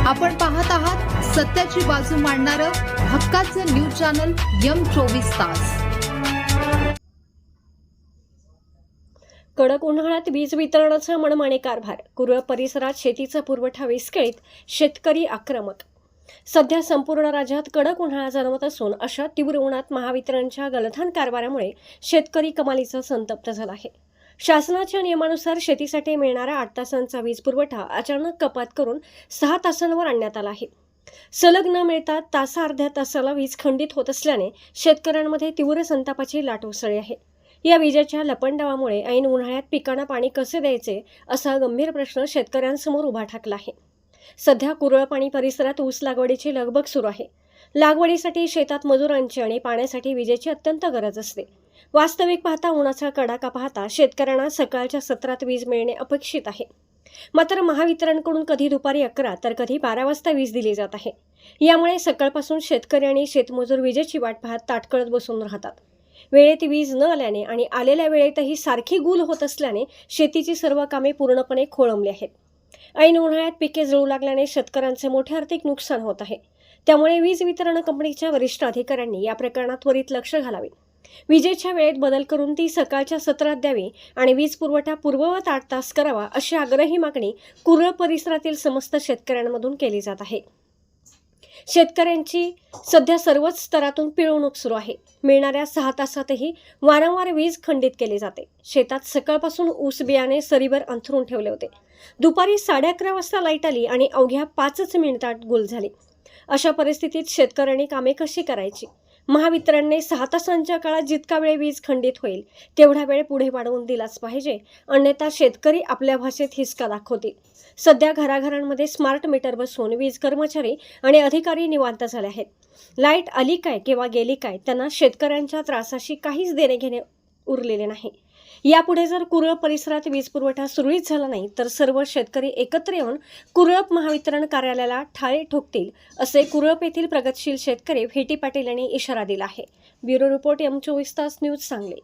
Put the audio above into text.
आपण पाहत आहात सत्याची बाजू मांडणारं हक्काचं न्यूज चॅनल M24 तास। कडक उन्हाळ्यात वीज वितरणाचा मनमानी कारभार, कुरळ परिसरात शेतीचा पुरवठा विस्कळीत, शेतकरी आक्रमक। सध्या संपूर्ण राज्यात कडक उन्हाळा जाणवत असून अशा तीव्र उन्हात महावितरणच्या गलथान कारभारामुळे शेतकरी कमालीचा संतप्त झाला आहे। शासनाच्या नियमानुसार शेतीसाठी मिळणारा 8 तासांचा वीज पुरवठा अचानक कपात करून 6 तासांवर आणण्यात आला आहे। सलग न मिळता अर्ध्या तासाला वीज खंडित होत असल्याने शेतकऱ्यांमध्ये तीव्र संतापाची लाट उसळली आहे। या विजेच्या लपंडावामुळे ऐन उन्हाळ्यात पिकांना पाणी कसे द्यायचे असा गंभीर प्रश्न शेतकऱ्यांसमोर उभा ठाकला आहे। सध्या कुरळ पाणी परिसरात ऊस लागवडीची लगबग सुरू आहे। लागवडीसाठी शेतात मजुरांची आणि पाण्यासाठी विजेची अत्यंत गरज असते। वास्तविक पाहता उन्हाचा कडाका पाहता शेतकऱ्यांना सकाळच्या सत्रात वीज मिळणे अपेक्षित आहे। मात्र महावितरणकडून कधी दुपारी 11 तर कधी 12 वाजता वीज दिली जात आहे। यामुळे सकाळपासून शेतकरी आणि शेतमजूर विजेची वाट पाहत ताटकळत बसून राहतात। वेळेत वीज न आल्याने आणि आलेल्या वेळेतही सारखी गुल होत असल्याने शेतीची सर्व कामे पूर्णपणे खोळंबली आहेत। ऐन उन्हाळ्यात पिके जळू लागल्याने शेतकऱ्यांचे मोठे आर्थिक नुकसान होत आहे। त्यामुळे वीज वितरण कंपनीच्या वरिष्ठ अधिकाऱ्यांनी या प्रकरणात त्वरित लक्ष घालावे। विजेच्या वेळेत बदल करून ती सकाळच्या सत्रात द्यावी आणि वीज पुरवठा पूर्ववत 8 तास करावा अशी आग्रही मागणी कुरळ परिसरातील समस्त शेतकऱ्यांमधून केली जात आहे। शेतकऱ्यांची सध्या सर्वच स्तरातून पिळवणूक सुरू आहे। मिळणाऱ्या 6 तासातही वारंवार वीज खंडित केली जाते। शेतात सकाळपासून ऊस बियाणे सरीवर अंथरून ठेवले होते। दुपारी 11:30 वाजता लाईट आली आणि अवघ्या 5 मिनिटात गुल झाली। अशा परिस्थितीत शेतकऱ्यांनी कामे कशी करायची? महावितरणने 6 तासांच्या काळात जितका वेळ वीज खंडित होईल तेवढा वेळ पुढे वाढवून दिलाच पाहिजे, अन्यथा शेतकरी आपल्या भाषेत हिसका दाखवतील। सध्या घराघरांमध्ये स्मार्ट मीटर बसवून वीज कर्मचारी आणि अधिकारी निवांत झाले आहेत। लाईट आली काय किंवा गेली काय त्यांना शेतकऱ्यांच्या त्रासाशी काहीच देणे घेणे उरलेले नाही। यापुढे जर कुरळ परिसरात वीज पुरवठा सुरळीत झाला नाही तर सर्व शेतकरी एकत्र येऊन कुरळ महावितरण कार्यालयाला ठाळे ठोकतील असे कुरळ येथील प्रगतशील शेतकरी व्ही टी पाटील यांनी इशारा दिला आहे। ब्युरो रिपोर्ट M24 तास न्यूज सांगली।